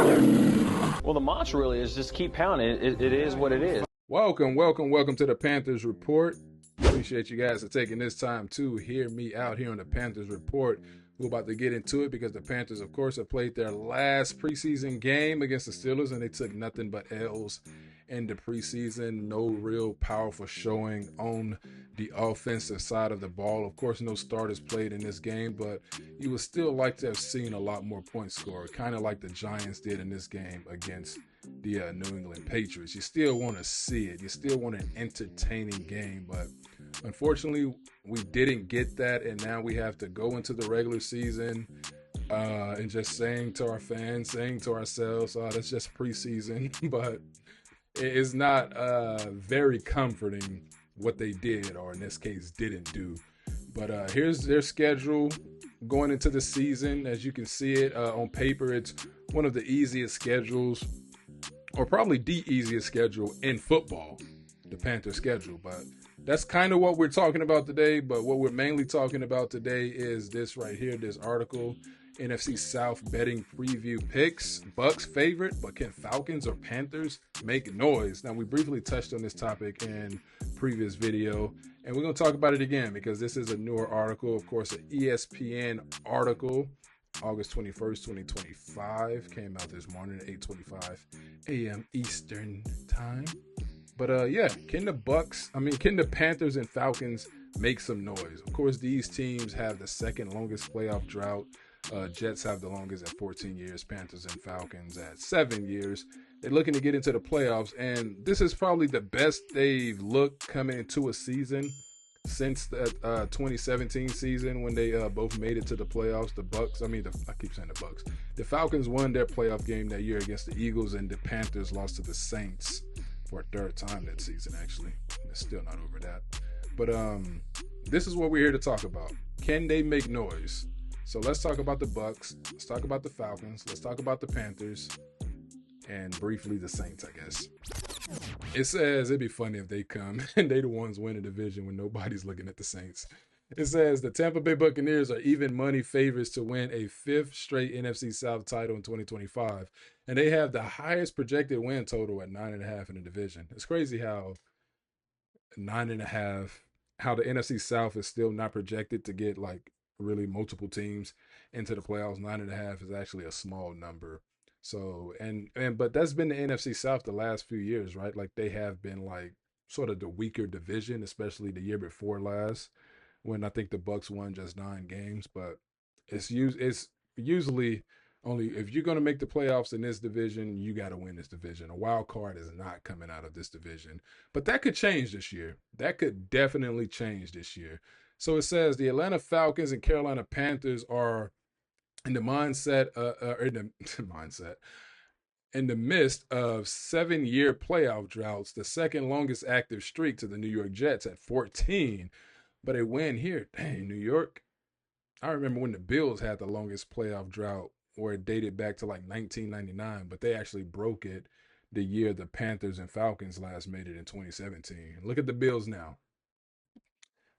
Well, the mantra really is just keep pounding. It is what it is. Welcome to the Panthers Report. Appreciate you guys for taking this time to hear me out here on the Panthers Report. We're about to get into it because the Panthers, of course, have played their last preseason game against the Steelers, and they took nothing but L's in the preseason. No real powerful showing on the offensive side of the ball. Of course, no starters played in this game, but you would still like to have seen a lot more points scored, kind of like the Giants did in this game against the New England Patriots. You still want to see it. You still want an entertaining game, but unfortunately, we didn't get that, and now we have to go into the regular season and just saying to our fans, saying to ourselves, that's just preseason, but it's not very comforting what they did, or in this case, didn't do. But here's their schedule going into the season. As you can see it on paper, it's one of the easiest schedules, or probably the easiest schedule in football, the Panthers schedule. But that's kind of what we're talking about today. But what we're mainly talking about today is this right here, this article, NFC South betting preview picks. Bucks favorite, but can Falcons or Panthers make noise? Now, we briefly touched on this topic in previous video, and we're going to talk about it again because this is a newer article. Of course, an ESPN article, August 21st, 2025, came out this morning at 8:25 a.m. Eastern time. But yeah, can the Panthers and Falcons make some noise? Of course, these teams have the second longest playoff drought. Jets have the longest at 14 years, Panthers and Falcons at 7 years. They're looking to get into the playoffs, and this is probably the best they've looked coming into a season since the 2017 season when they both made it to the playoffs. The Falcons won their playoff game that year against the Eagles, and the Panthers lost to the Saints for a third time that season, actually. They're still not over that. But this is what we're here to talk about. Can they make noise? So let's talk about the Bucks. Let's talk about the Falcons. Let's talk about the Panthers. And briefly the Saints, I guess. It says it'd be funny if they come and they the ones win the division when nobody's looking at the Saints. It says the Tampa Bay Buccaneers are even money favorites to win a fifth straight NFC South title in 2025. And they have the highest projected win total at 9.5 in the division. It's crazy how 9.5, how the NFC South is still not projected to get like really multiple teams into the playoffs. 9.5 is actually a small number. So, but that's been the NFC South the last few years, right? Like they have been like sort of the weaker division, especially the year before last, when I think the Bucks won just 9 games. But it's usually only if you're going to make the playoffs in this division, you got to win this division. A wild card is not coming out of this division, but that could change this year. That could definitely change this year. So it says the Atlanta Falcons and Carolina Panthers are in the in the midst of 7-year playoff droughts, the second longest active streak to the New York Jets at 14. But a win here, dang, New York. I remember when the Bills had the longest playoff drought, where it dated back to like 1999, but they actually broke it the year the Panthers and Falcons last made it in 2017. Look at the Bills now.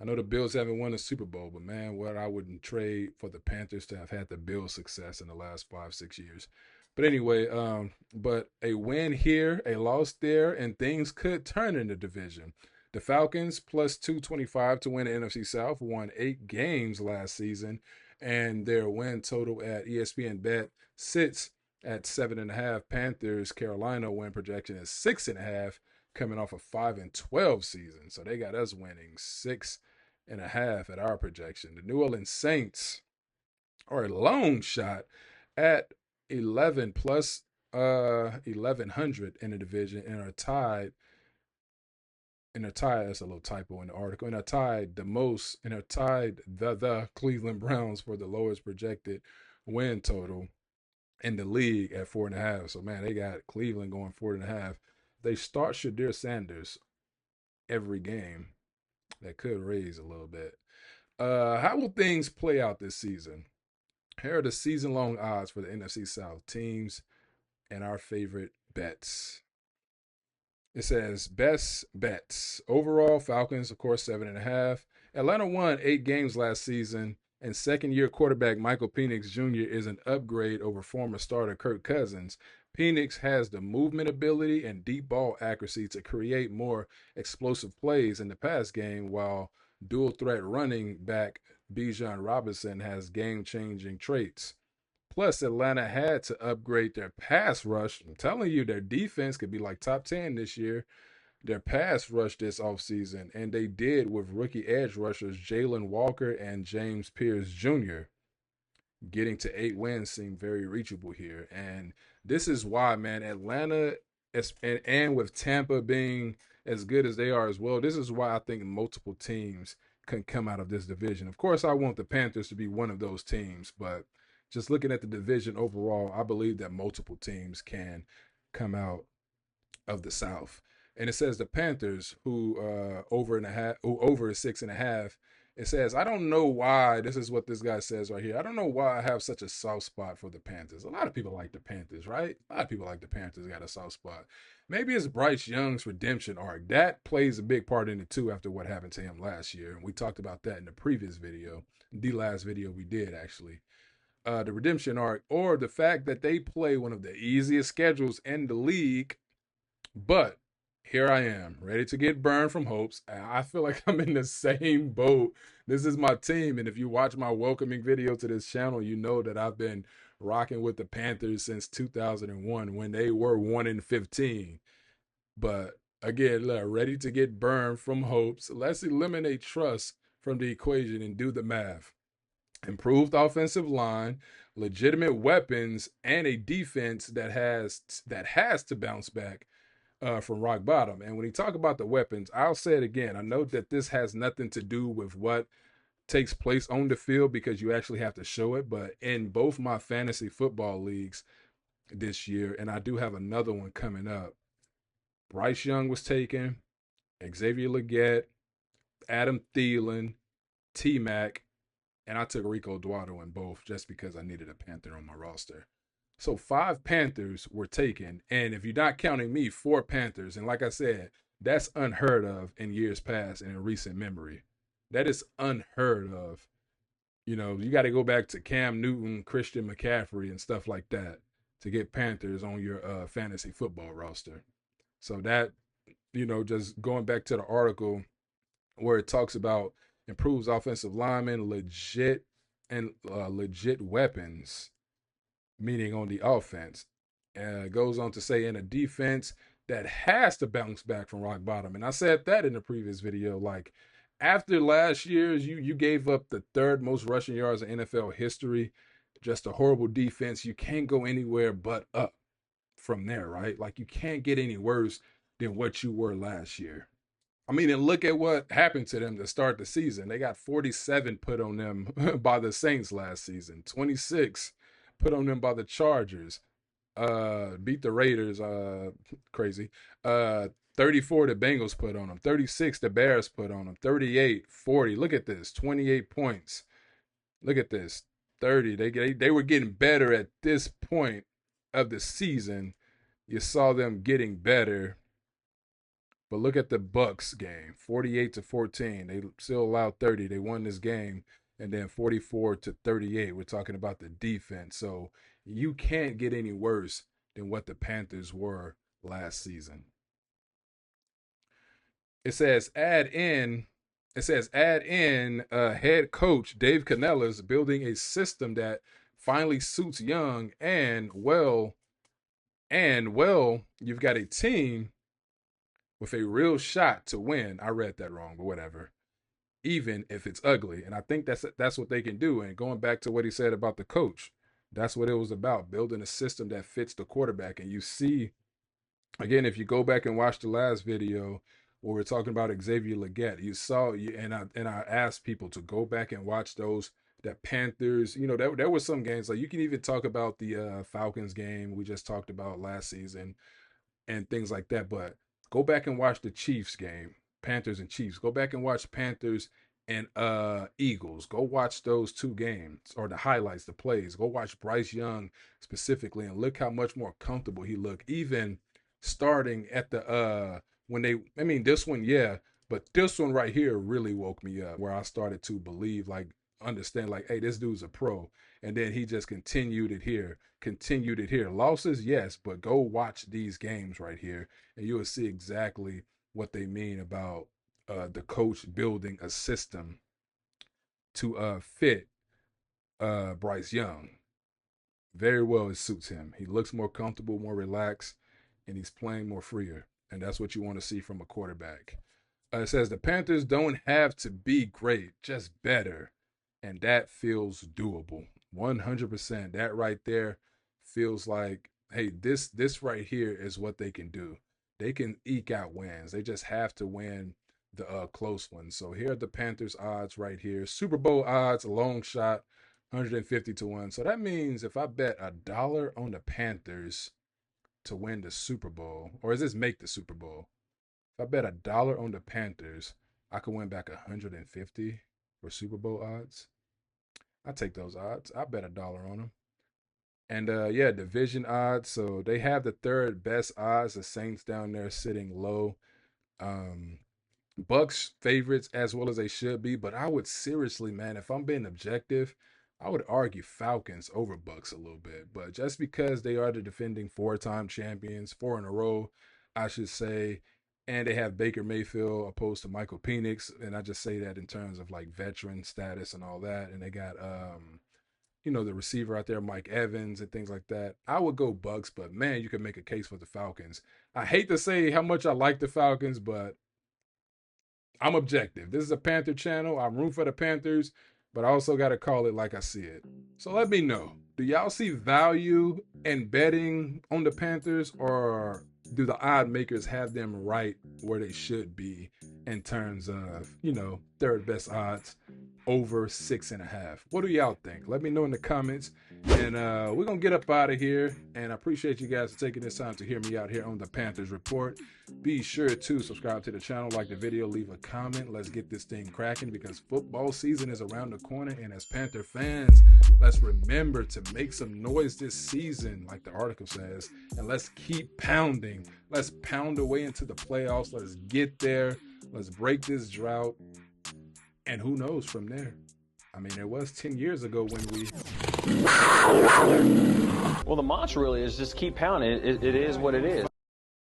I know the Bills haven't won a Super Bowl, but man, what I wouldn't trade for the Panthers to have had the Bills' success in the last 5-6 years. But anyway, but a win here, a loss there, and things could turn in the division. The Falcons plus 225 to win the NFC South, won 8 games last season, and their win total at ESPN Bet sits at 7.5. Panthers, Carolina win projection is 6.5, coming off a 5-12 season. So they got us winning 6.5 at our projection. The New Orleans Saints are a long shot at 11 plus 1,100 in the division and are tied. That's a little typo in the article. And are tied the Cleveland Browns for the lowest projected win total in the league at 4.5. So man, they got Cleveland going 4.5. They start Shadir Sanders every game. That could raise a little bit. How will things play out this season? Here are the season-long odds for the NFC South teams and our favorite bets. It says best bets. Overall, Falcons, of course, 7.5. Atlanta won 8 games last season and second-year quarterback Michael Penix Jr. is an upgrade over former starter Kirk Cousins. Penix has the movement ability and deep ball accuracy to create more explosive plays in the pass game, while dual-threat running back Bijan Robinson has game-changing traits. Plus, Atlanta had to upgrade their pass rush. I'm telling you, their defense could be like top 10 this year. Their pass rush this offseason, and they did with rookie edge rushers Jalen Walker and James Pierce Jr. Getting to 8 wins seemed very reachable here. And this is why, man, Atlanta, and with Tampa being as good as they are as well, this is why I think multiple teams can come out of this division. Of course, I want the Panthers to be one of those teams, but just looking at the division overall, I believe that multiple teams can come out of the South. And it says the Panthers, who over is 6.5. It says, I don't know why. This is what this guy says right here. I don't know why I have such a soft spot for the Panthers. A lot of people like the Panthers, right? A lot of people like the Panthers, got a soft spot. Maybe it's Bryce Young's redemption arc. That plays a big part in it too after what happened to him last year. And we talked about that in the previous video, the last video we did actually. The redemption arc, or the fact that they play one of the easiest schedules in the league, but here I am, ready to get burned from hopes. I feel like I'm in the same boat. This is my team, and if you watch my welcoming video to this channel, you know that I've been rocking with the Panthers since 2001 when they were 1-15. But again, ready to get burned from hopes. Let's eliminate trust from the equation and do the math. Improved offensive line, legitimate weapons, and a defense that has to bounce back from rock bottom. And when you talk about the weapons, I'll say it again. I know that this has nothing to do with what takes place on the field because you actually have to show it. But in both my fantasy football leagues this year, and I do have another one coming up, Bryce Young was taken, Xavier Legette, Adam Thielen, T-Mac, and I took Rico Duato in both just because I needed a Panther on my roster. So 5 Panthers were taken, and if you're not counting me, 4 Panthers. And like I said, that's unheard of in years past and in recent memory. That is unheard of. You know, you got to go back to Cam Newton, Christian McCaffrey, and stuff like that to get Panthers on your fantasy football roster. So that, you know, just going back to the article where it talks about improves offensive linemen, legit weapons, meaning on the offense. Goes on to say in a defense that has to bounce back from rock bottom. And I said that in the previous video. Like, after last year's, you gave up the 3rd most rushing yards in NFL history. Just a horrible defense. You can't go anywhere but up from there, right? Like, you can't get any worse than what you were last year. I mean, and look at what happened to them to start the season. They got 47 put on them by the Saints last season. 26 put on them by the Chargers. Beat the Raiders. Crazy. 34 the Bengals put on them. 36 the Bears put on them. 38, 40. Look at this. 28 points. Look at this. 30. They were getting better at this point of the season. You saw them getting better. But look at the Bucs game, 48-14. They still allowed 30. They won this game, and then 44-38. We're talking about the defense. So you can't get any worse than what the Panthers were last season. It says add in head coach Dave Canales building a system that finally suits Young and you've got a team with a real shot to win. I read that wrong, but whatever. Even if it's ugly. And I think that's what they can do. And going back to what he said about the coach, that's what it was about, building a system that fits the quarterback. And you see, again, if you go back and watch the last video where we're talking about Xavier Legette, you saw, and I asked people to go back and watch those, that Panthers, you know, there were some games, like you can even talk about the Falcons game we just talked about last season and things like that. But go back and watch the Chiefs game, Panthers and Chiefs. Go back and watch Panthers and Eagles. Go watch those 2 games, or the highlights, the plays. Go watch Bryce Young specifically, and look how much more comfortable he looked. Even starting at the this one, yeah, but this one right here really woke me up, where I started to believe, like, understand like, hey, this dude's a pro. And then he just continued it here. Losses, yes, but go watch these games right here, and you will see exactly what they mean about the coach building a system to fit Bryce Young. Very well, it suits him. He looks more comfortable, more relaxed, and he's playing more freer. And that's what you want to see from a quarterback. It says the Panthers don't have to be great, just better. And that feels doable. 100%. That right there feels like, hey, this right here is what they can do. They can eke out wins. They just have to win the close ones. So here are the Panthers odds right here. Super Bowl odds, a long shot, 150 to 1. So that means if I bet $1 on the Panthers to win the Super Bowl, or is this make the Super Bowl? If I bet $1 on the Panthers, I could win back 150 for Super Bowl odds. I take those odds. I bet $1 on them. And yeah, division odds. So they have the third best odds. The Saints down there sitting low. Bucks favorites as well as they should be. But I would seriously, man, if I'm being objective, I would argue Falcons over Bucks a little bit. But just because they are the defending 4-time champions, 4 in a row, I should say, and they have Baker Mayfield opposed to Michael Penix, and I just say that in terms of like veteran status and all that. And they got the receiver out there, Mike Evans, and things like that. I would go Bucks, but man, you can make a case for the Falcons. I hate to say how much I like the Falcons, but I'm objective. This is a Panther channel. I'm rooting for the Panthers, but I also got to call it like I see it. So let me know. Do y'all see value in betting on the Panthers, or do the odd makers have them right where they should be in terms of, third best odds over 6.5? What do y'all think? Let me know in the comments. And we're going to get up out of here. And I appreciate you guys for taking this time to hear me out here on the Panthers Report. Be sure to subscribe to the channel, like the video, leave a comment. Let's get this thing cracking because football season is around the corner. And as Panther fans, let's remember to make some noise this season, like the article says. And let's keep pounding. Let's pound away into the playoffs. Let's get there. Let's break this drought. And who knows from there? I mean, it was 10 years ago when we... Well, the mantra really is just keep pounding. It is what it is.